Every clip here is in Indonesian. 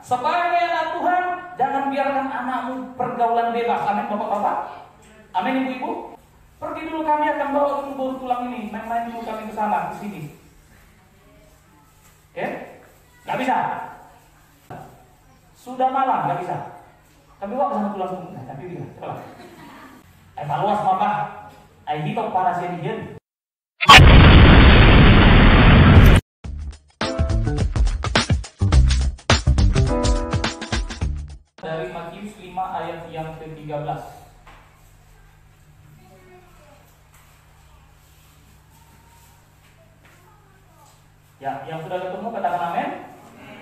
Sebagai anak Tuhan, jangan biarkan anakmu pergaulan bebas. Amin bapak-bapak. Amin ibu-ibu. Pergi dulu, kami akan bawa dulu baru tulang ini. Main-main dulu kami ke sana, ke sini. Ya? Gak bisa. Sudah malam, gak bisa. Kami bawa ke sana tulang semua. Nah, tapi dia, coba. Evaluas bapak. Ai hitok para senior. Dari Matius 5 ayat yang ke-13. Ya, yang sudah ketemu katakan amin.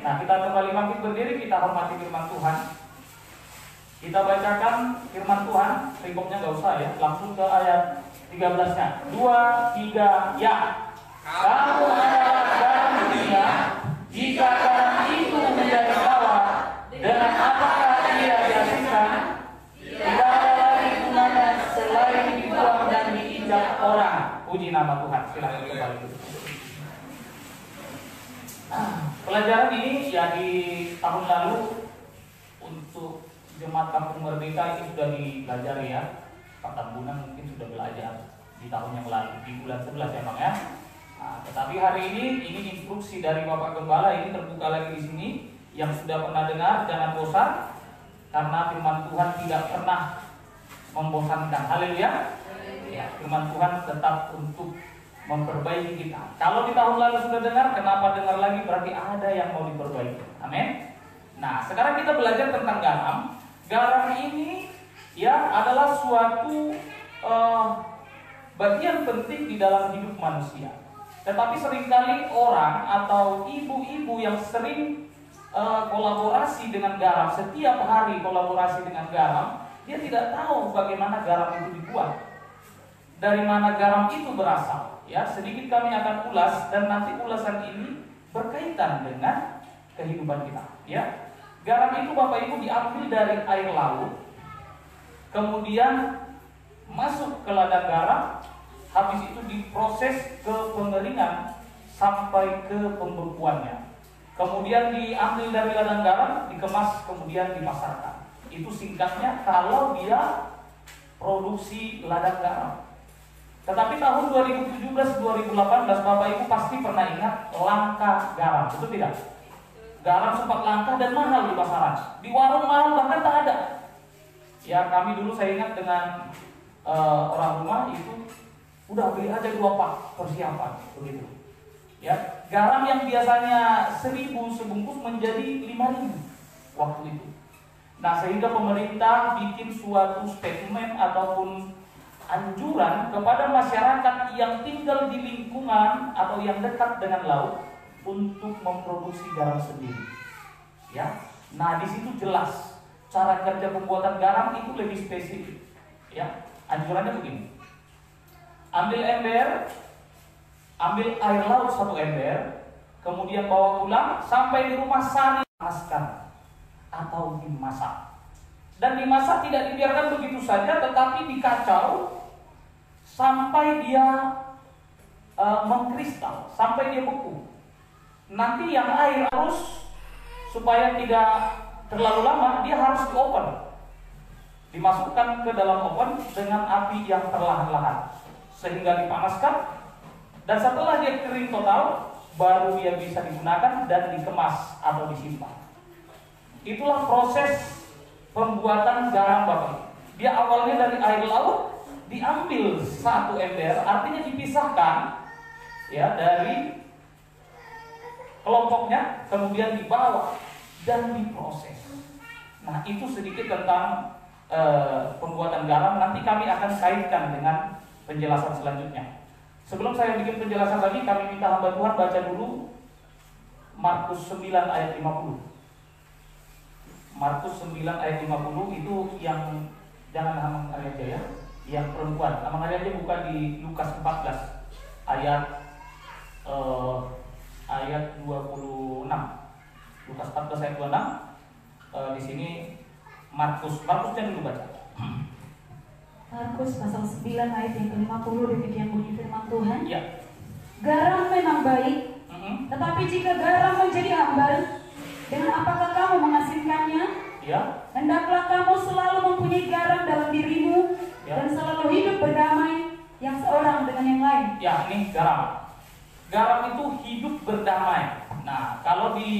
Nah, kita kembali bangkit berdiri, kita hormati firman Tuhan. Kita bacakan firman Tuhan, perikopnya nggak usah ya, langsung ke ayat 13-nya. 2, 3, ya. Kamu adalah garam dunia. Jika garam itu menjadi tawar, dengan apakah ia dihasilkan? Tidak ada lagi gunanya selain dibuang dan diinjak orang. Puji nama Tuhan. Silakan kembali. Pelajaran ini ya di tahun lalu untuk Jemaat Kampung Merdeka ini sudah dipelajari ya. Pak Tambunan mungkin sudah belajar di tahun yang lalu, di bulan 11 ya Bang ya. Nah, tetapi hari ini instruksi dari Bapak Gembala ini terbuka lagi di sini. Yang sudah pernah dengar jangan bosan, karena firman Tuhan tidak pernah membosankan. Haleluya. Ya, firman Tuhan tetap untuk memperbaiki kita. Kalau di tahun lalu sudah dengar, kenapa dengar lagi? Berarti ada yang mau diperbaiki. Amin. Nah, sekarang kita belajar tentang garam. Garam ini ya adalah suatu bagian penting di dalam hidup manusia. Tetapi seringkali orang atau ibu-ibu yang sering kolaborasi dengan garam, setiap hari kolaborasi dengan garam, dia tidak tahu bagaimana garam itu dibuat, dari mana garam itu berasal. Ya, sedikit kami akan ulas dan nanti ulasan ini berkaitan dengan kehidupan kita. Ya, garam itu Bapak Ibu diambil dari air laut, kemudian masuk ke ladang garam, habis itu diproses ke pengeringan sampai ke pembekuannya. Kemudian diambil dari ladang garam, dikemas, kemudian dipasarkan. Itu singkatnya kalau dia produksi ladang garam. Tetapi tahun 2017-2018 Bapak Ibu pasti pernah ingat langka garam, betul tidak? Garam sempat langka dan mahal di pasaran. Di warung mahal bahkan tak ada. Ya, kami dulu saya ingat dengan orang rumah itu udah beli aja 2 pak persiapan begitu. Ya, garam yang biasanya 1.000 sebungkus menjadi 5.000 waktu itu. Nah, sehingga pemerintah bikin suatu statement ataupun anjuran kepada masyarakat yang tinggal di lingkungan atau yang dekat dengan laut untuk memproduksi garam sendiri. Ya, nah di situ jelas cara kerja pembuatan garam itu lebih spesifik. Ya, anjurannya begini: ambil ember, ambil air laut 1 ember, kemudian bawa pulang sampai di rumah saling dipanaskan atau dimasak. Dan dimasak tidak dibiarkan begitu saja, tetapi dikacau sampai dia mengkristal, sampai dia beku. Nanti yang air harus, supaya tidak terlalu lama, dia harus di oven, dimasukkan ke dalam oven dengan api yang perlahan-lahan sehingga dipanaskan, dan setelah dia kering total baru dia bisa digunakan dan dikemas atau disimpan. Itulah proses pembuatan garam Bapak. Dia awalnya dari air laut, diambil 1 ember, artinya dipisahkan ya dari kelompoknya, kemudian dibawa dan diproses. Nah, itu sedikit tentang pembuatan garam. Nanti kami akan kaitkan dengan penjelasan selanjutnya. Sebelum saya bikin penjelasan lagi, kami minta hamba Tuhan baca dulu Markus 9 ayat 50. Markus 9 ayat 50 itu yang, jangan Amang Aryaja ya, yang perempuan. Amang Aryaja buka di Lukas 14 ayat 26. Lukas 14 ayat 26. Di sini Markusnya dulu baca. Markus pasal 9 ayat yang ke-50, demikian bunyi firman Tuhan. Ya. Garam memang baik, tetapi jika garam menjadi hambar, Dengan apakah kamu mengasingkannya? Ya. Hendaklah kamu selalu mempunyai garam dalam dirimu, Ya. dan selalu hidup berdamai yang seorang dengan yang lain. Ya, ini garam. Garam itu hidup berdamai. Nah, kalau di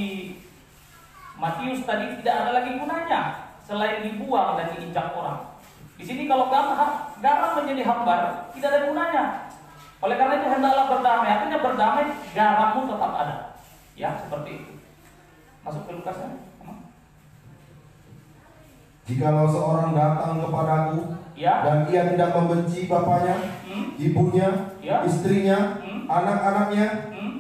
Matius tadi tidak ada lagi gunanya selain dibuang dan diinjak orang. Di sini kalau garam menjadi hambar, tidak ada gunanya. Oleh karena itu hendaklah berdamai. Artinya berdamai, garammu tetap ada. Ya, seperti itu. Masuk ke Lukas ya. Jikalau seorang datang kepadaku Ya. dan ia tidak membenci bapaknya, ibunya, Ya. istrinya, anak-anaknya,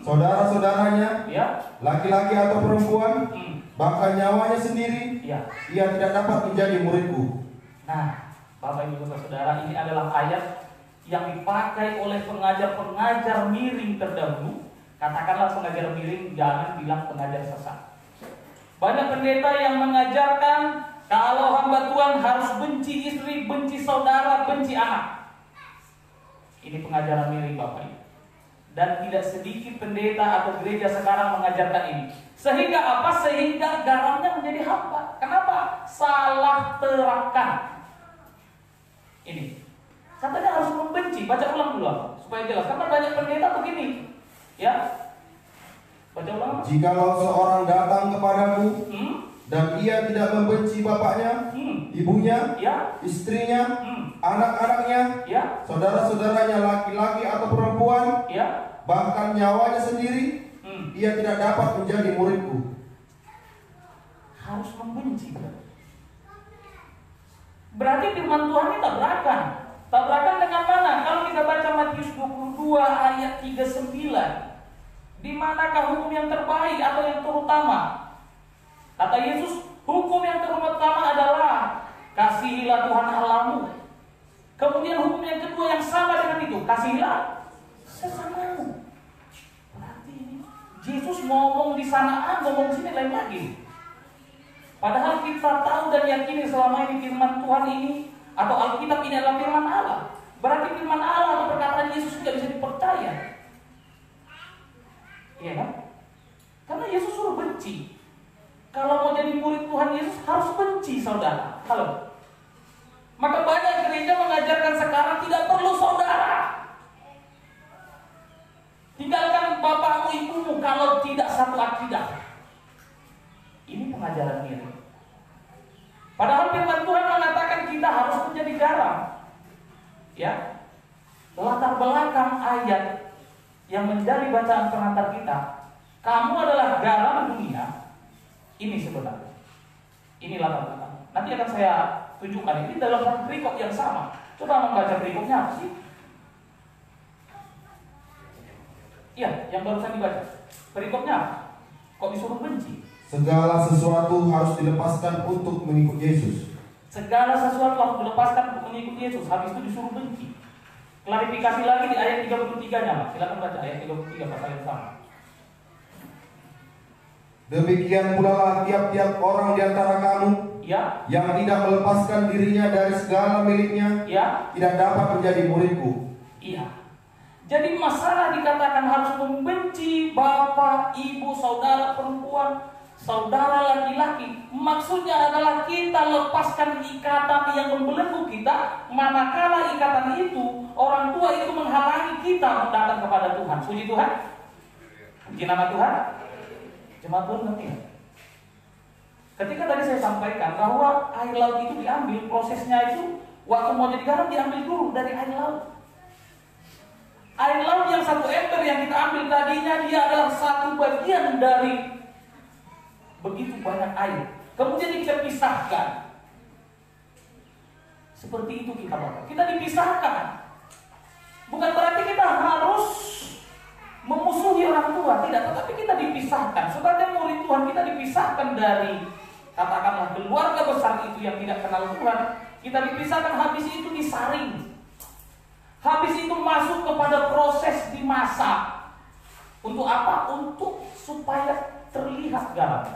saudara-saudaranya, Ya. laki-laki atau perempuan, bahkan nyawanya sendiri, Ya. ia tidak dapat menjadi muridku. Nah, Bapak Ibu Saudara, ini adalah ayat yang dipakai oleh pengajar-pengajar miring terdahulu. Katakanlah pengajar miring, jangan bilang pengajar sesat. Banyak pendeta yang mengajarkan kalau hamba Tuhan harus benci istri, benci saudara, benci anak. Ini pengajaran miring Bapak Ibu. Dan tidak sedikit pendeta atau gereja sekarang mengajarkan ini. Sehingga apa? Sehingga garamnya menjadi hampa. Kenapa? Salah terapkan. Ini katanya harus membenci. Baca ulang dulu supaya jelas. Karena banyak pendeta begini. Ya. Baca ulang. Jikalau seorang datang kepadaku dan ia tidak membenci bapaknya, ibunya, Ya. istrinya, anak-anaknya, Ya. saudara-saudaranya laki-laki atau perempuan, Ya. bahkan nyawanya sendiri, ia tidak dapat menjadi muridku. Harus membenci. Berarti firman Tuhan ini tabrakan. Tabrakan dengan mana? Kalau kita baca Matius 22 ayat 39, di manakah hukum yang terbaik atau yang terutama? Kata Yesus, hukum yang terutama adalah kasihilah Tuhan Allahmu. Kemudian hukum yang kedua yang sama dengan itu, kasihilah sesamamu. Berarti ini Yesus ngomong di sana, ngomong di sini lain lagi. Padahal kita tahu dan yakini selama ini firman Tuhan ini atau Alkitab ini adalah firman Allah. Berarti firman Allah atau perkataan Yesus tidak bisa dipercaya. Iya kan? Karena Yesus suruh benci. Kalau mau jadi murid Tuhan Yesus harus benci saudara. Halo. Maka banyak gereja mengajarkan sekarang tidak perlu saudara. Tinggalkan bapakmu ibumu kalau tidak satu akidah. Ini pengajaran miring. Padahal firman Tuhan mengatakan kita harus menjadi garam. Ya. Latar belakang ayat yang menjadi bacaan pengantar kita, kamu adalah garam dunia. Ini sebenarnya. Ini latar belakang. Nanti akan saya tunjukkan ini dalam satu perikop yang sama. Coba membaca perikopnya apa sih? Iya, yang barusan dibaca. Perikopnya apa? Kok disuruh benci? Segala sesuatu harus dilepaskan untuk mengikut Yesus. Segala sesuatu harus dilepaskan untuk mengikut Yesus. Habis itu disuruh benci. Klarifikasi lagi di ayat 33-nya, silakan baca ayat 33 pasal yang sama. Demikian pula lah tiap-tiap orang di antara kamu, Ya. yang tidak melepaskan dirinya dari segala miliknya, Ya. tidak dapat menjadi muridku. Iya. Jadi masalah dikatakan harus membenci bapak, ibu, saudara perempuan, saudara laki-laki. Maksudnya adalah kita lepaskan ikatan yang membelenggu kita, manakala ikatan itu, orang tua itu menghalangi kita datang kepada Tuhan. Puji Tuhan. Puji nama Tuhan. Jemaat Tuhan ngerti ya? Ketika tadi saya sampaikan bahwa air laut itu diambil, prosesnya itu waktu mau jadi garam diambil dulu dari air laut. Air laut yang 1 ember yang kita ambil tadinya dia adalah satu bagian dari begitu banyak air. Kemudian kita pisahkan. Seperti itu kita Bapak. Kita dipisahkan. Bukan berarti kita harus memusuhi orang tua, tidak. Tetapi kita dipisahkan. Sebagai murid Tuhan kita dipisahkan dari katakanlah keluarga besar itu yang tidak kenal Tuhan. Kita dipisahkan, habis itu disaring. Habis itu masuk kepada proses dimasak. Untuk apa? Untuk supaya terlihat garam.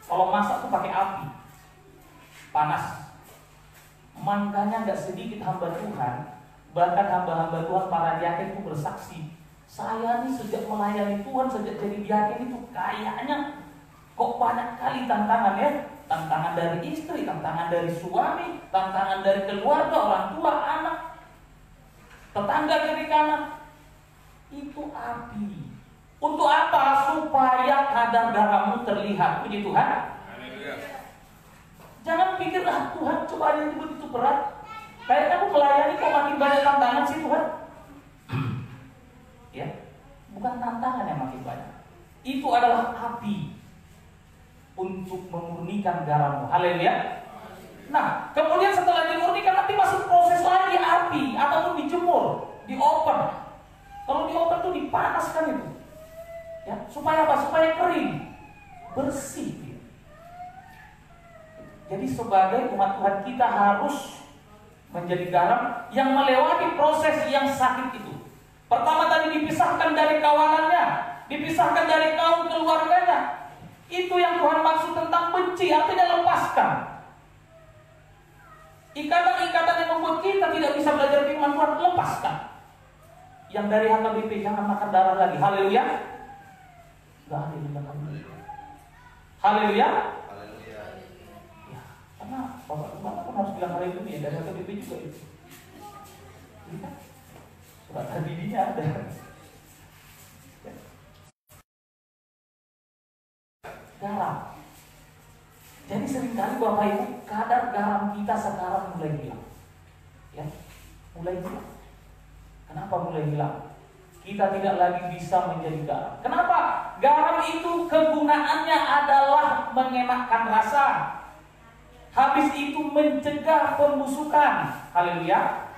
Kalau masak tuh pakai api panas. Makanya nggak sedikit hamba Tuhan, bahkan hamba-hamba Tuhan para diaken itu bersaksi, saya nih sejak melayani Tuhan, sejak jadi diaken itu kayaknya Kok banyak kali tantangan ya? Tantangan dari istri, tantangan dari suami, tantangan dari keluarga, orang tua, anak, tetangga kiri kanan. Itu api. Untuk apa? Supaya kadar garammu terlihat. Puji Tuhan. Jangan pikir, Tuhan cobaan ini begitu berat. Kayak kamu melayani kok makin banyak tantangan sih Tuhan. Ya, bukan tantangan yang makin banyak. Itu adalah api untuk memurnikan garammu. Haleluya. Nah, kemudian setelah dimurnikan nanti masuk proses lagi api ataupun dijemur, diopen. Kalau diopen itu dipanaskan itu. Ya, supaya apa? Supaya kering, bersih. Jadi sebagai umat Tuhan kita harus menjadi garam yang melewati proses yang sakit itu. Pertama tadi dipisahkan dari kawanannya, dipisahkan dari kaum keluarganya. Itu yang Tuhan maksud tentang benci, artinya lepaskan. Ikatan-ikatan yang membuat kita tidak bisa belajar firman Tuhan, lepaskan. Yang dari HKBP jangan makan darah lagi. Haleluya. Gak ada yang makan darah. Haleluya. Karena bapak pun harus bilang haleluya, dari HKBP juga itu. Surat hadidinya ada. Garam. Jadi seringkali Bapak Ibu, kadar garam kita sekarang mulai hilang. Ya, mulai hilang. Kenapa mulai hilang? Kita tidak lagi bisa menjadi garam. Kenapa? Garam itu kegunaannya adalah mengenakkan rasa. Habis itu mencegah pembusukan. Haleluya.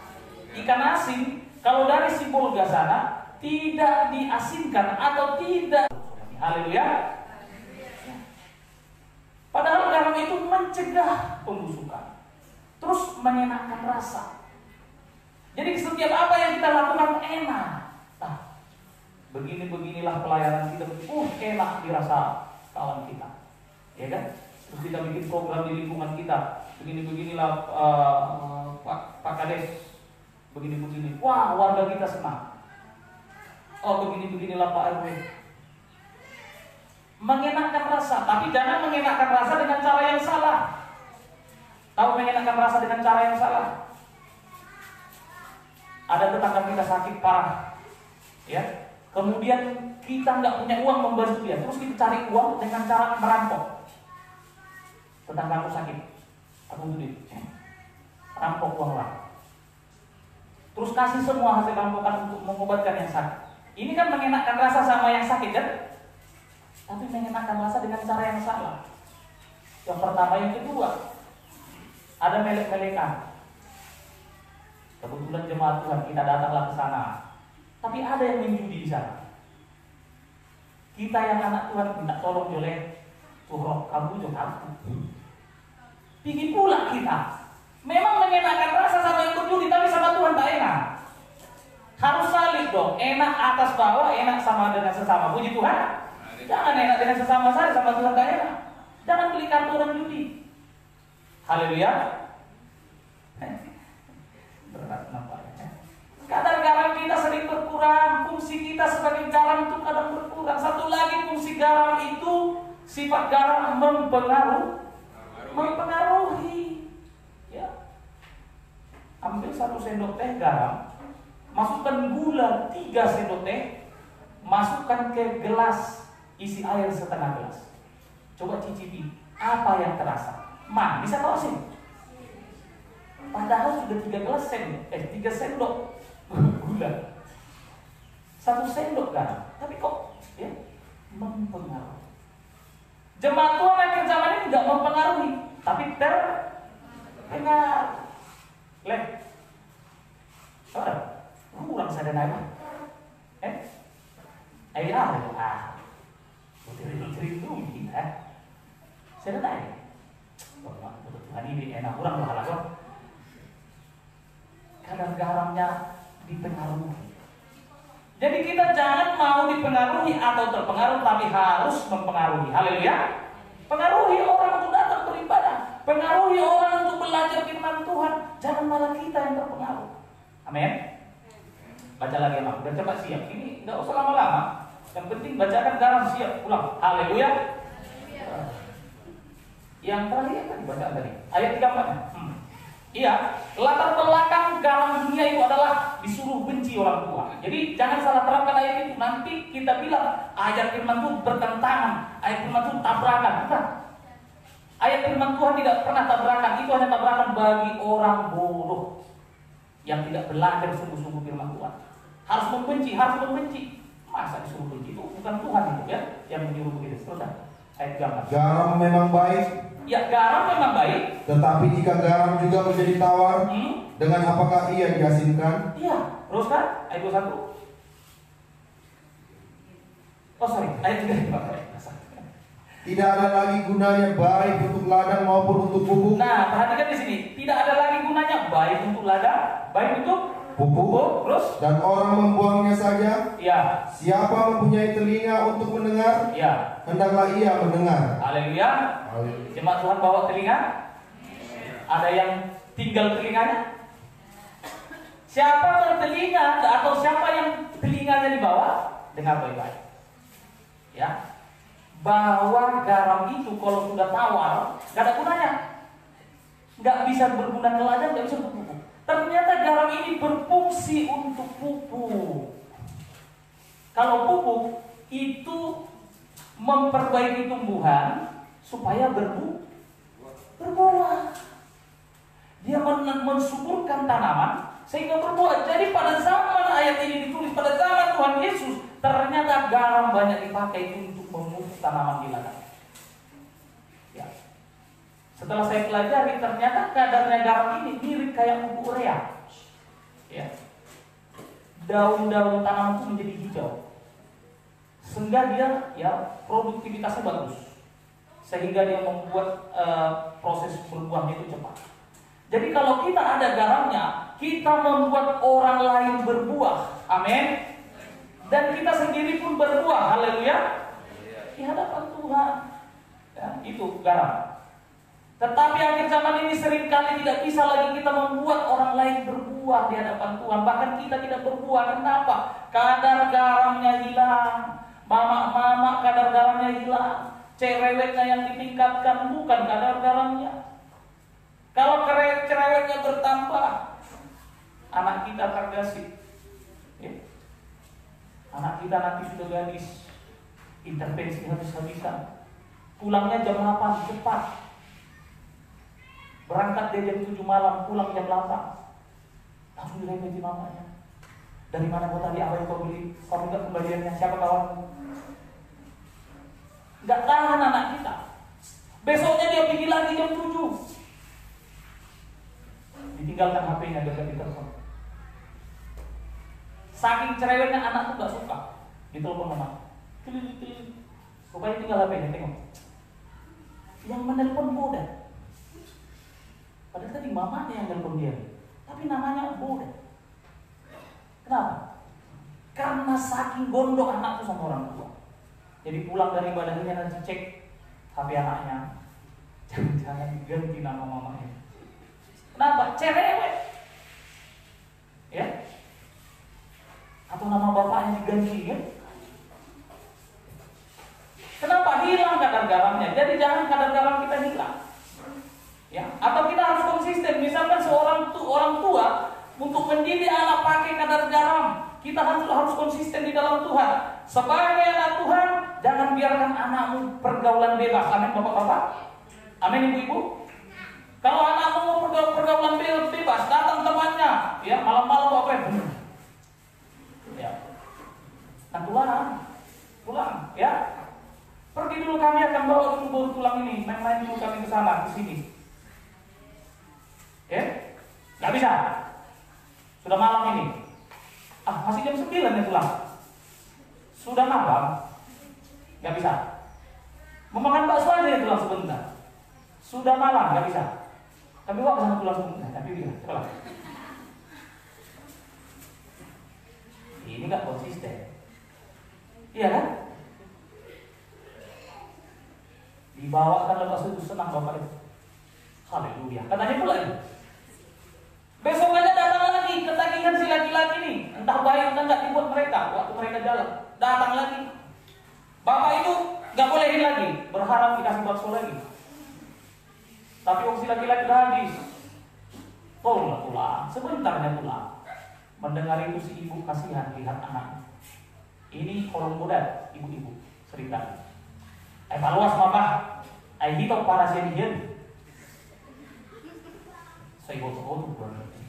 Ikan asin kalau dari Sibolga sana tidak diasinkan atau tidak. Haleluya. Padahal garam itu mencegah pembusukan, terus menyenangkan rasa. Jadi setiap apa yang kita lakukan enak. Nah, beginilah pelayanan kita. Enak dirasa kawan kita, ya kan? Terus kita bikin program di lingkungan kita. Beginilah Pak Kades, begini. Wah, warga kita senang. Oh, beginilah Pak RW. Mengenakan rasa, tapi jangan mengenakan rasa dengan cara yang salah. Tahu mengenakan rasa dengan cara yang salah? Ada tetangga kita sakit parah, ya. Kemudian kita nggak punya uang membantu dia, terus kita cari uang dengan cara merampok. Tetanggaku sakit, aku duit, rampok uang lah. Terus kasih semua hasil rampokan untuk mengobatkan yang sakit. Ini kan mengenakan rasa sama yang sakit kan? Tapi mengenakan rasa dengan cara yang salah. Yang pertama, yang kedua, ada melek-melekan. Kebetulan jemaat Tuhan kita datanglah ke sana, tapi ada yang menjudi di sana. Kita yang anak Tuhan minta tolong oleh Tuhan, kamu juga aku. Pergi pula kita. Memang mengenakan rasa sama yang berjudi, tapi sama Tuhan tak enak. Harus saling dong, enak atas bawah, enak sama dengan sesama. Puji Tuhan. Jangan enak dengan sesama saya, sama Tuhan tak enak. Jangan beli kartu orang judi. Haleluya. Berat nampaknya. Kadar garam kita sering berkurang. Fungsi kita sebagai garam itu kadang berkurang. Satu lagi fungsi garam itu, sifat garam mempengaruhi. Ya. Ambil 1 sendok teh garam, masukkan gula 3 sendok teh, masukkan ke gelas, isi air setengah gelas. Coba cicipi, apa yang terasa? Manis atau asin? Padahal sudah 3 sendok gula, 1 sendok garam, tapi kok ya mempengaruhi. Jemaat Tuhan akhir zaman ini tidak mempengaruhi, tapi terpengaruh. Kurang sadar apa? Air apa? Cerita kita. Saya tanya. Tuhan ini enak kurang lah. Kadar garamnya dipengaruhi. Jadi kita jangan mau dipengaruhi atau terpengaruh, tapi harus mempengaruhi. Haleluya. Pengaruhi orang untuk datang beribadah, pengaruhi orang untuk belajar firman Tuhan. Jangan malah kita yang terpengaruh. Amin. Baca lagi Mak. Udah coba siap. Ini nggak usah lama-lama. Yang penting bacakan garam siap pulang. Haleluya. Yang terakhir tadi baca tadi ayat 34-nya. Iya, latar belakang garam dunia itu adalah disuruh benci orang tua. Jadi jangan salah terapkan ayat itu. Nanti kita bilang ayat firman Tuhan bertentangan, ayat firman Tuhan tabrakan. Bukan. Ayat firman Tuhan tidak pernah tabrakan. Itu hanya tabrakan bagi orang bodoh yang tidak belajar sungguh-sungguh firman Tuhan. Harus membenci. Masa disuruh benci? Itu bukan Tuhan itu ya yang menyuruh begitu. Teruskan ayat 34. Garam memang baik. Ya, garam memang baik. Tetapi jika garam juga menjadi tawar, dengan apakah ia diasinkan? Iya, terus kan? Ayat 21. Oh sorry, ayat 3. Tidak ada lagi gunanya baik untuk ladang maupun untuk pupuk. Nah, perhatikan di sini. Tidak ada lagi gunanya baik untuk ladang, baik untuk pupuk. Terus? Dan orang membuangnya saja. Iya. Siapa mempunyai telinga untuk mendengar, Iya. hendaklah ia mendengar. Haleluya. Jemaat Tuhan bawa telinga. Ada yang tinggal telinganya? Siapa bertelinga atau siapa yang telinganya dibawa? Dengar baik-baik. Ya. Bahwa garam itu kalau sudah tawar, nggak ada gunanya. Nggak bisa berguna ke ladang, nggak bisa untuk pupuk. Ternyata garam ini berfungsi untuk pupuk. Kalau pupuk itu memperbaiki tumbuhan supaya berbuah. Dia mensuburkan tanaman sehingga berbuah. Jadi pada zaman ayat ini ditulis, pada zaman Tuhan Yesus, ternyata garam banyak dipakai untuk memupuk tanaman di ladang. Ya. Setelah saya pelajari, ternyata kadarnya garam ini mirip kayak pupuk urea. Ya. Daun-daun tanaman itu menjadi hijau, sehingga dia ya produktivitasnya bagus, sehingga dia membuat proses berbuahnya itu cepat. Jadi kalau kita ada garamnya, kita membuat orang lain berbuah, amin. Dan kita sendiri pun berbuah, haleluya, di hadapan Tuhan. Ya, itu garam. Tetapi akhir zaman ini seringkali tidak bisa lagi kita membuat orang lain berbuah di hadapan Tuhan. Bahkan kita tidak berbuah. Kenapa? Kadar garamnya hilang. Mama kadar garamnya hilang. Cerewetnya yang ditingkatkan bukan kadar garamnya. Kalau cerewetnya bertambah, anak kita tergasih. Ya. Anak kita nanti sudah gadis, intervensi habis-habisan. Pulangnya jam 8, cepat. Berangkat dia jam 7 malam, pulang jam 8. Langsung diremeti mamanya. Dari mana kau tadi, apa yang kau beli? Kau minta kembaliannya, siapa kawanmu? Gak tahan anak kita. Besoknya dia pergi lagi jam 7. Ditinggalkan HP-nya, dia gak ditelepon. Saking cerewetnya anak tuh gak suka ditelepon mama. Rupanya tinggal HP-nya, tengok. Yang menelpon bodoh. Padahal tadi mamanya yang nelpon dia, tapi namanya bodoh. Kenapa? Karena saking gondok anak tuh sama orang tua. Jadi pulang dari ibadahnya nanti cek HP anaknya, jangan diganti nama mamanya. Kenapa? Cerewet. Ya? Atau nama bapaknya diganti ya? Kenapa? Hilang kadar garamnya. Jadi jangan kadar garam kita hilang. Ya, atau kita harus konsisten. Misalkan orang tua untuk mendidik anak pakai kadar garam, kita harus konsisten di dalam Tuhan. Sebagai anak Tuhan, jangan biarkan anakmu pergaulan bebas. Amin bapak-bapak. Amin ibu-ibu. Kalau anakmu pergaulan bebas, datang temannya, ya malam-malam apa ya, kan pulang, ya. Pergi dulu, kami akan bawa dulu baru tulang ini, main-main dulu kami ke sana, ke sini. Ya, nggak bisa. Sudah malam ini. Masih jam 9 ya pulang. Sudah malam, nggak bisa. Memakan bakso aja pulang sebentar. Sudah malam, nggak bisa. Kami bawa ke sana pulang sebentar. Tapi dia, coba. Ini nggak konsisten. Iya kan? Dibawakan bakso itu senang bapak itu. Haleluya. Katanya pula itu. Besokannya datang lagi ketagihan si laki-laki ini. Entah baik entah nggak dibuat mereka waktu mereka jalan. Datang lagi. Bapak itu nggak bolehin lagi. Berharap dikasih bakso lagi. Tapi opsi laki-laki udah habis. Pulang, sebentarnya pulang. Mendengar itu si ibu kasihan lihat anak. Ini kolong bodat, ibu-ibu cerita. Evaluas mama, hitau para senior. Saya gotok-gotok berarti.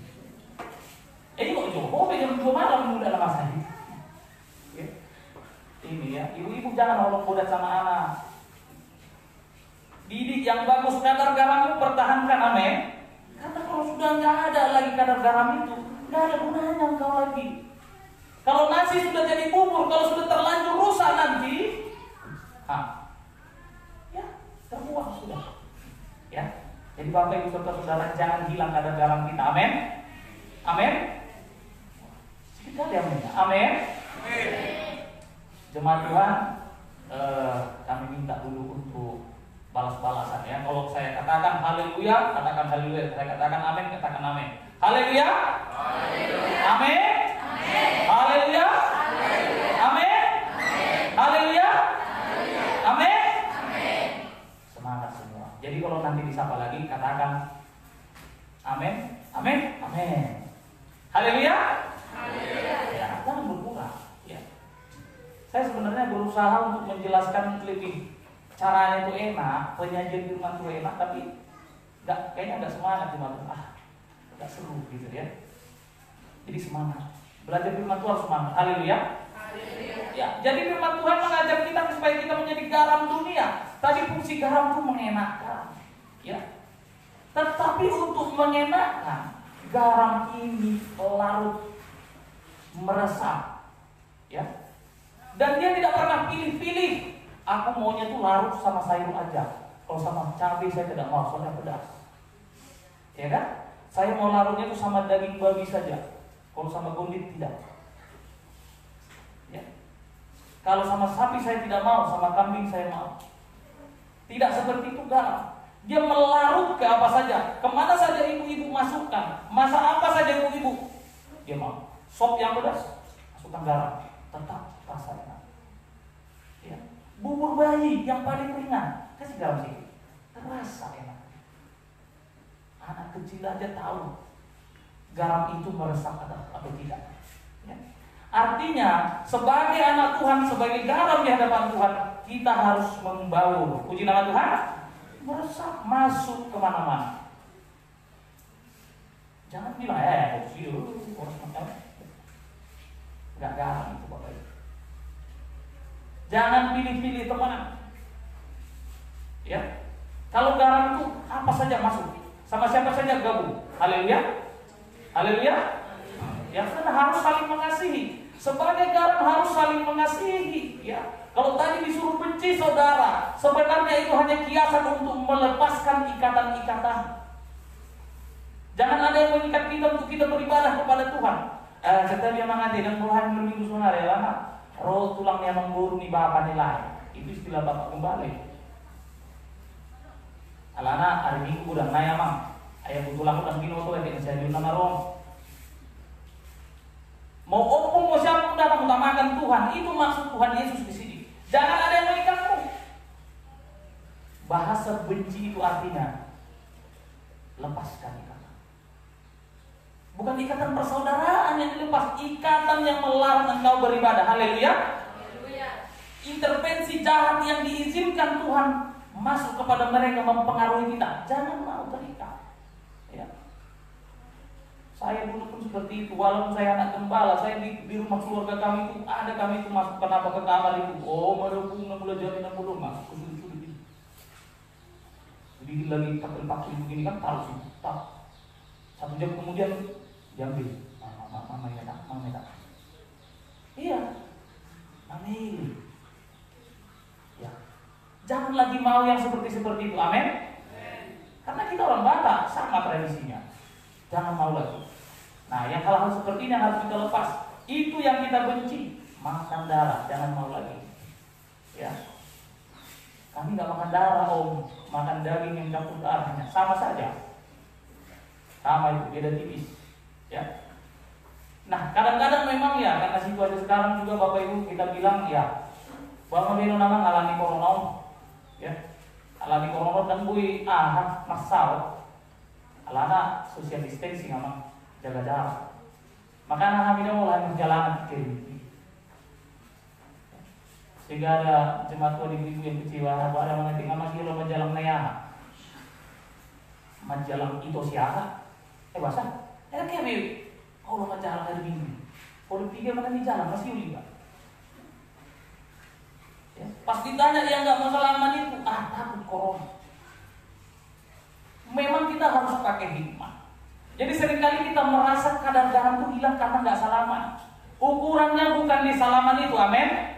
Ini kok coba jam 2 malam muda lama saya. Ya. Ini ya, ibu-ibu jangan kolong bodat sama anak. Didik yang bagus, kadar garammu pertahankan, amin. Karena kalau sudah nggak ada lagi kadar garam itu, nggak ada gunanya engkau lagi. Kalau nasi sudah jadi bubur, kalau sudah terlanjur rusak nanti, ya terbuang sudah. Ya, jadi Bapak Ibu saudara jangan hilang kadar garam kita, amin. Amin. Sedikit kali amin. Amin. Jemaat Tuhan, kami minta dulu untuk balas-balasan ya. Kalau saya katakan haleluya, katakan haleluya. Saya katakan amin, katakan amin. Haleluya. Amin. Haleluya. Amin. Haleluya. Amin. Semangat semua. Jadi kalau nanti disapa lagi katakan amin, amin, amin. Haleluya. Ya, jangan berkurang ya. Saya sebenarnya berusaha untuk menjelaskan lebih caranya itu enak, penyajian firman itu enak, tapi kayaknya nggak semangat cuma nggak seru gitu ya. Jadi semangat. Belajar firman Tuhan semangat. Haleluya. Ya, jadi firman Tuhan mengajak kita supaya kita menjadi garam dunia. Tadi fungsi garam itu mengenakan, ya. Tetapi untuk mengenakan, garam ini larut, meresap, ya. Dan dia tidak pernah pilih-pilih. Aku maunya tuh larut sama sayur aja. Kalau sama cabai saya tidak mau, soalnya pedas. Ya kan? Saya mau larutnya tuh sama daging babi saja. Kalau sama gondit tidak. Ya. Kalau sama sapi saya tidak mau, sama kambing saya mau. Tidak seperti itu garam. Dia melarut ke apa saja. Kemana saja ibu-ibu masukkan. Masak apa saja ibu-ibu, dia mau. Sop yang pedas, masukkan garam. Tetap rasanya. Ya. Bubur bayi yang paling ringan, kasih garam sedikit, terasa enak. Anak kecil aja tahu garam itu meresap atau tidak. Ya. Artinya sebagai anak Tuhan, sebagai garam di hadapan Tuhan, kita harus membaur. Puji nama Tuhan, meresap masuk kemana-mana. Jangan bilang harus makan. Enggak garam itu Bapak Ibu. Jangan pilih-pilih teman. Ya. Kalau garam itu apa saja masuk, sama siapa saja gabung. Haleluya. Haleluya. Ya, karena harus saling mengasihi. Sebagai garam harus saling mengasihi, ya. Kalau tadi disuruh benci saudara, sebenarnya itu hanya kiasan untuk melepaskan ikatan-ikatan. Jangan ada yang mengikat kita untuk kita beribadah kepada Tuhan. Kita dia mengatakan dan Tuhan berminggu sunnah ya lama. Roh tulang yang mengguru ni bapak nilai. Itu istilah bapak kembali. Alana hari minggu udah naya mang. Ayah tulang udah gino tuh yang saya diundang narong. Mau opung mau siapa pun datang utamakan Tuhan. Itu maksud Tuhan Yesus di sini. Jangan ada yang mengikatmu. Bahasa benci itu artinya lepaskan ikatan. Bukan ikatan persaudaraan yang dilepas, ikatan yang melarang engkau beribadah. Haleluya. Intervensi jahat yang diizinkan Tuhan masuk kepada mereka mempengaruhi kita. Jangan mau terikat. Ya. Saya dulu pun seperti itu. Walaupun saya anak gembala, saya di rumah keluarga kami itu ada kami itu masuk kenapa ke kamar itu. Oh, merepung mulai jadi 60 masuk ke sudut-sudut ini. Jadi lagi pakai begini kan taruh sini. Satu jam kemudian diambil. Mama ya tak, mama tak. Iya. Amin. Ya. Jangan lagi mau yang seperti itu. Amin. Karena kita orang Batak sama tradisinya. Jangan mau lagi. Nah, yang hal-hal seperti ini yang harus kita lepas. Itu yang kita benci. Makan darah, jangan mau lagi. Ya. Kami nggak makan darah, om. Makan daging yang campur darahnya. Sama saja. Sama itu, beda tipis. Ya. Nah, kadang-kadang memang ya, karena situasi sekarang juga Bapak Ibu kita bilang ya, bahwa beno nama ngalami corona, ya, Ala di corona dan bui masal. Ala social distancing ama jaga jarak. Maka kami mulai perjalanan kiri. Sehingga ada jemaat tua di ibu yang kecewa, ada mana tinggal masih lo menjalang naya, menjalang itu siapa? Bahasa, kayak biu, kalau menjalang dari minggu, kalau tiga mana di jalan masih uli pak. Ya, pas ditanya yang nggak mau salaman itu, takut corona. Memang kita harus pakai hikmah. Jadi seringkali kita merasa kadar garam itu hilang karena nggak salaman. Ukurannya bukan di salaman itu, amin.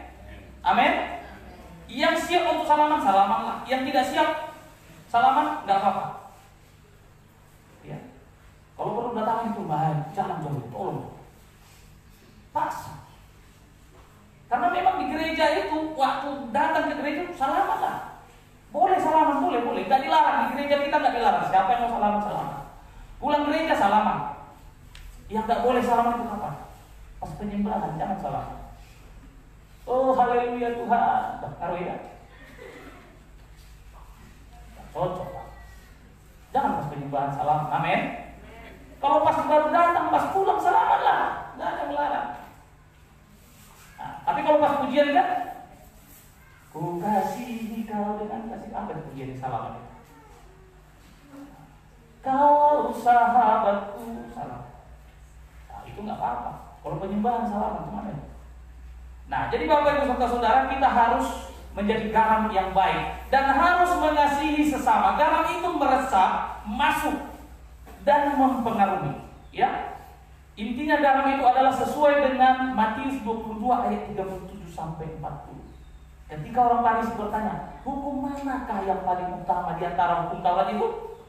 Amin. Yang siap untuk salaman, salamanlah. Yang tidak siap, salaman nggak apa-apa. Ya. Kalau perlu datang itu baik, jangan jauh, tolong. Paksa. Karena memang di gereja itu waktu datang ke gereja salamanlah. Boleh salaman, boleh. Nggak dilarang di gereja kita, nggak dilarang. Siapa yang mau salaman. Pulang gereja salaman. Yang nggak boleh salaman itu kapan? Pas penyembahan, jangan salaman. Oh haleluya Tuhan, taruh ya. Cocok Pak. Jangan pas penyembahan salam, amin. Kalau pas baru datang, pas pulang salamanlah, nggak ada melarang. Nah, tapi kalau pas pujian kan, ku kasihi kau dengan kasih apa pujian salaman? Kau sahabatku, salam. Nah, itu nggak apa-apa. Kalau penyembahan salaman gimana? Nah, jadi Bapak Ibu serta Saudara, kita harus menjadi garam yang baik dan harus mengasihi sesama. Garam itu meresap, masuk dan mempengaruhi. Ya, intinya garam itu adalah sesuai dengan Matius 22 ayat 37 sampai 40. Ketika orang Farisi bertanya, hukum manakah yang paling utama di antara hukum Taurat itu?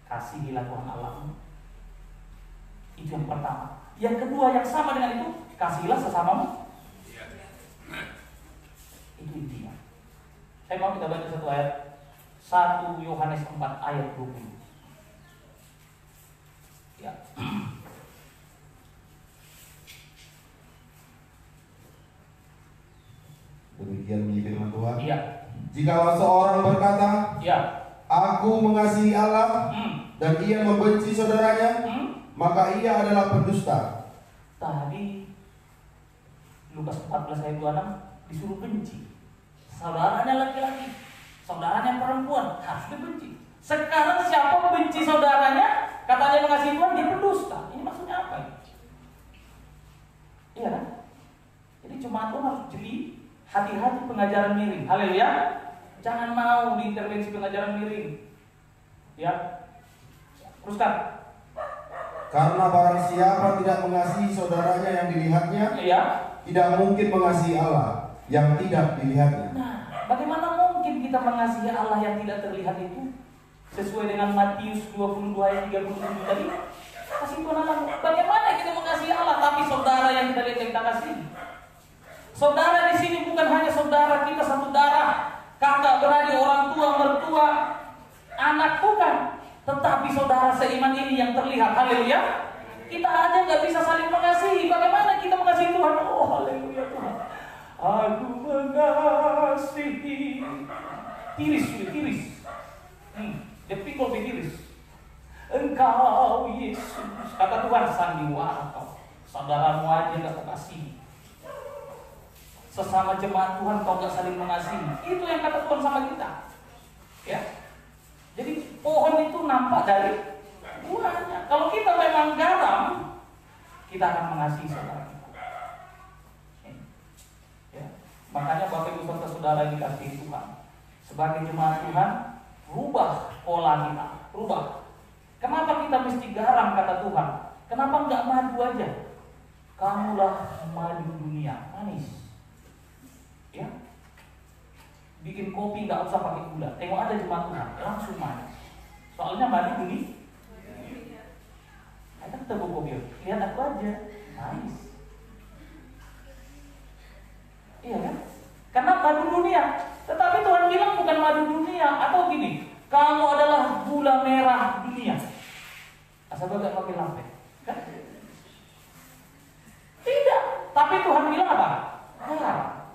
Kasihilah Tuhan Allahmu. Itu yang pertama. Yang kedua yang sama dengan itu, kasihilah sesamamu. Itu intinya. Saya mau kita baca satu ayat, 1 Yohanes 4 ayat 20. Ya. Demikian bunyi firman Tuhan. Iya. Jikalau seorang berkata, ya, aku mengasihi Allah, dan ia membenci saudaranya, maka ia adalah pendusta. Tadi Lukas 14 ayat 26 disuruh benci. Saudaranya laki-laki, saudaranya perempuan harus dibenci. Sekarang siapa benci saudaranya, katanya mengasihi Tuhan, dia pendusta. Ini maksudnya apa? Iya kan? Jadi jemaat Tuhan harus jeli, hati-hati pengajaran miring. Haleluya. Jangan mau diintervensi pengajaran miring. Ya. Teruskan. Karena barang siapa tidak mengasihi saudaranya yang dilihatnya, tidak mungkin mengasihi Allah yang tidak dilihatnya. Nah, bagaimana mungkin kita mengasihi Allah yang tidak terlihat itu? Sesuai dengan Matius 22 ayat 37 tadi. Kasih Tuhan Allah. Bagaimana kita mengasihi Allah tapi saudara yang kita lihat kita kasih? Saudara di sini bukan hanya saudara kita satu darah, kakak beradik, orang tua, mertua, anak, bukan. Tetapi saudara seiman ini yang terlihat. Haleluya. Kita aja nggak bisa saling mengasihi. Bagaimana kita mengasihi Tuhan? Oh haleluya Tuhan. Aku mengasihi. Tiris. Dia pikul tiris. Engkau Yesus. Kata Tuhan, sandiwara kau. Saudaramu aja nggak kekasih. Sesama jemaat Tuhan kau nggak saling mengasihi. Itu yang kata Tuhan sama kita. Ya. Jadi pohon itu nampak dari buahnya. Kalau kita memang garam, kita akan mengasihi saudara kita. Ya. Makanya Bapak Ibu serta saudara yang dikasihi Tuhan, sebagai jemaat Tuhan, rubah pola kita, rubah. Kenapa kita mesti garam kata Tuhan? Kenapa nggak madu aja? Kamulah madu dunia, manis. Ya. Bikin kopi nggak usah pakai gula. Tengok ada jemaat Tuhan langsung manis. Soalnya madu dunia. Ada ketemu kopi. Lihat aku aja, manis. Iya kan? Karena madu dunia. Tetapi Tuhan bilang bukan madu dunia. Atau gini, kamu adalah gula merah dunia. Asal gak pakai lampe, kan? Tidak. Tapi Tuhan bilang apa? Garam.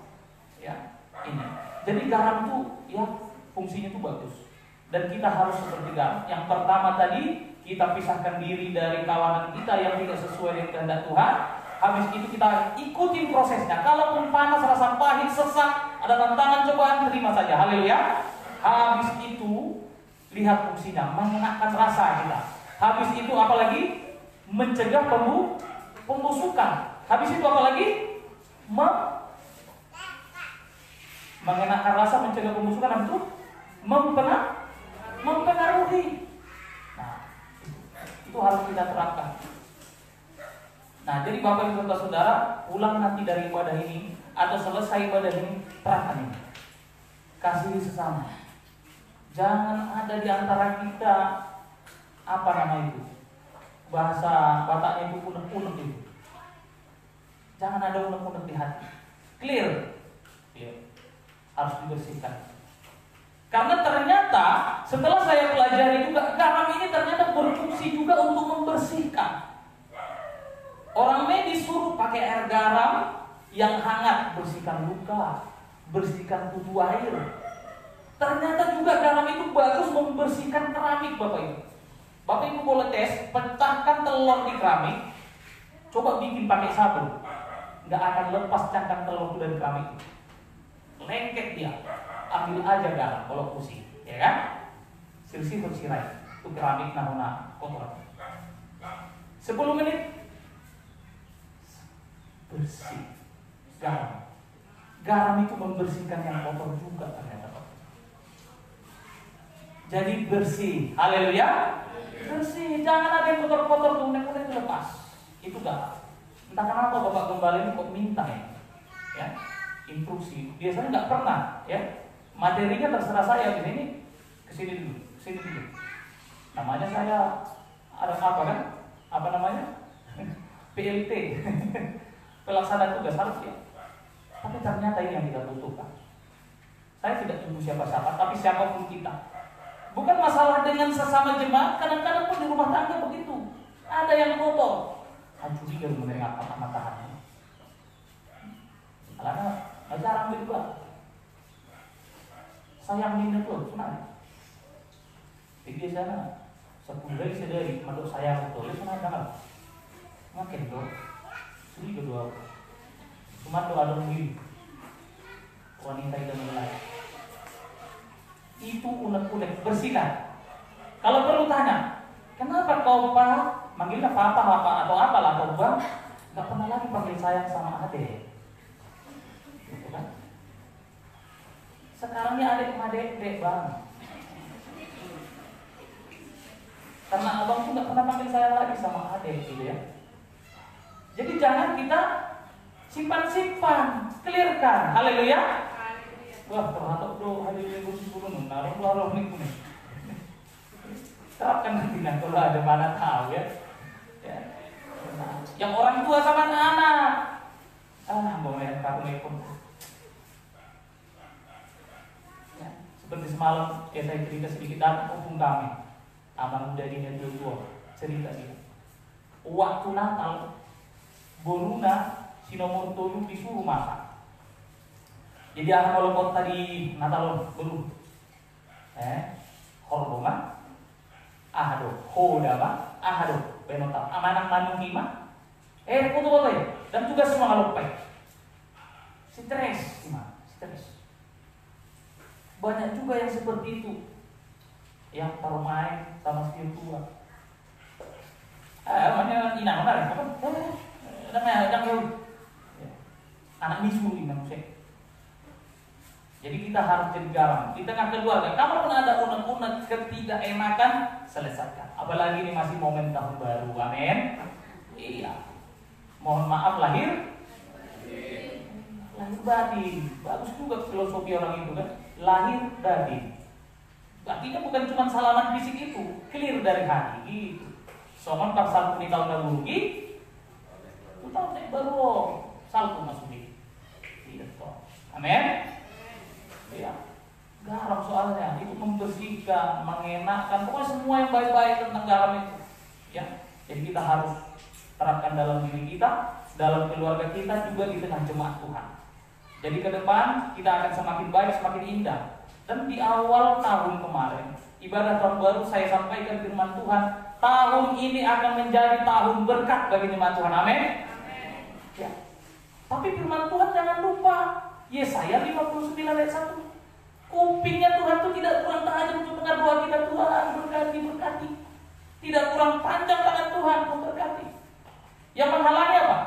Ya, ini. Jadi garam itu ya fungsinya itu bagus. Dan kita harus seperti garam. Yang pertama tadi, kita pisahkan diri dari kawanan kita yang tidak sesuai dengan kehendak Tuhan. Habis itu kita ikutin prosesnya. Kalaupun panas, rasa pahit, sesak, ada tantangan, cobaan, terima saja. Haleluya. Habis itu lihat fungsinya, mengenakan rasa kita. Habis itu apalagi? Mencegah pembusukan. Habis itu apalagi? Mengenakan rasa, mencegah pembusukan. Habis itu mempengaruhi. Nah, itu harus kita terapkan. Nah, jadi Bapak Ibu Saudara, pulang nanti dari ibadah ini atau selesai ibadah ini, terapkan ini. Kasihi sesama. Jangan ada di antara kita apa nama itu? Bahasa Bataknya itu unek-unek itu. Jangan ada unek-unek di hati. Clear. Harus dibersihkan. Karena ternyata setelah saya pelajari juga, garam ini ternyata berfungsi juga untuk membersihkan. Orang medis suruh pakai air garam yang hangat, bersihkan luka, bersihkan kutu air. Ternyata juga garam itu bagus membersihkan keramik, Bapak Ibu. Bapak Ibu boleh tes, pecahkan telur di keramik, coba bikin pakai sabun, nggak akan lepas cangkang telur dari keramik. Lengket dia, ambil aja garam kalau pusing, ya kan? Sirsi bersirai, itu keramik nahuna kotor. 10 menit bersih. Garam itu membersihkan yang kotor juga ternyata. Jadi bersih. Haleluya. Bersih. Jangan ada yang kotor-kotor tuh, unek-unek itu lepas. Itu garam. Entah kenapa Bapak Gembala ini kok minta ya, instruksi. Biasanya nggak pernah ya. Materinya terserah saya di sini, kesini dulu. Namanya saya ada apa kan? Apa namanya? PLT. Pelaksana tugas harus ya. Tapi ternyata ini yang kita butuhkan. Saya tidak tunggu siapa-siapa, tapi siapapun kita. Bukan masalah dengan sesama jemaat, kadang-kadang pun di rumah tangga begitu. Ada yang kotor. Hancuri dari menerima matahannya. Karena jarang juga. Sayang minta tuh, senang. Di sana, 10 hari sedari, mandok sayang betul, senang jangan. Makin tuh. Suri kedua, cuma doa dong diri. Wanita itu mulai. Itu unek-unek bersihkan. Kalau perlu tanya, kenapa kau Pak manggilnya papa atau apalah atau bang, nggak pernah lagi panggil sayang sama adek, gitu kan? Sekarang ini adik dek bang, karena abang tuh nggak pernah panggil sayang lagi sama adek, gitu ya. Jadi jangan kita simpan-simpan, clearkan. Haleluya. Wah, terhatok do haleluya bersyukur naruh lalu nih. Terapkan nanti kalau ada mana tahu ya. Yang orang tua sama anak. Mau main kartu pun. Ya, seperti semalam saya cerita sedikit tentang opung kami. Aman muda ini dua cerita dia. Waktu Natal Boruna si nomor 7 disuruh masak. Jadi kalau kau tadi Natal belum, horbonga, hodama, benota, amanang manung kima, kutu bote, dan juga semua ngalopay. Stres. Banyak juga yang seperti itu, yang taruh main sama si tua. Namanya inang benar, apa? Anak misui manusia. Jadi kita harus jadi garam di tengah keluarga. Kalaupun ada unek-unek ketidakenakan, selesaikan. Apalagi ini masih momen tahun baru, amin. Iya. Mohon maaf lahir batin. Bagus juga filosofi orang itu kan. Lahir batin. Artinya bukan cuma salaman fisik itu, clear dari hati gitu. Soalnya pas salku di tahun baru gitu. Itu tahun baru salku masuk di. Amin. Ya, garam soalnya itu membersihkan, mengenakkan, pokoknya semua yang baik-baik tentang garam itu. Ya, jadi kita harus terapkan dalam diri kita, dalam keluarga kita, juga di tengah jemaat Tuhan. Jadi ke depan kita akan semakin baik, semakin indah. Dan di awal tahun kemarin, ibadah tahun baru, saya sampaikan firman Tuhan, tahun ini akan menjadi tahun berkat bagi jemaat Tuhan. Amin. Ya. Tapi firman Tuhan jangan lupa, Yesaya 59 ayat 1. Kupingnya Tuhan itu tidak kurang tajam untuk dengar doa kita. Tuhan berkati, berkati. Tidak kurang panjang tangan Tuhan memberkati. Yang menghalangi apa?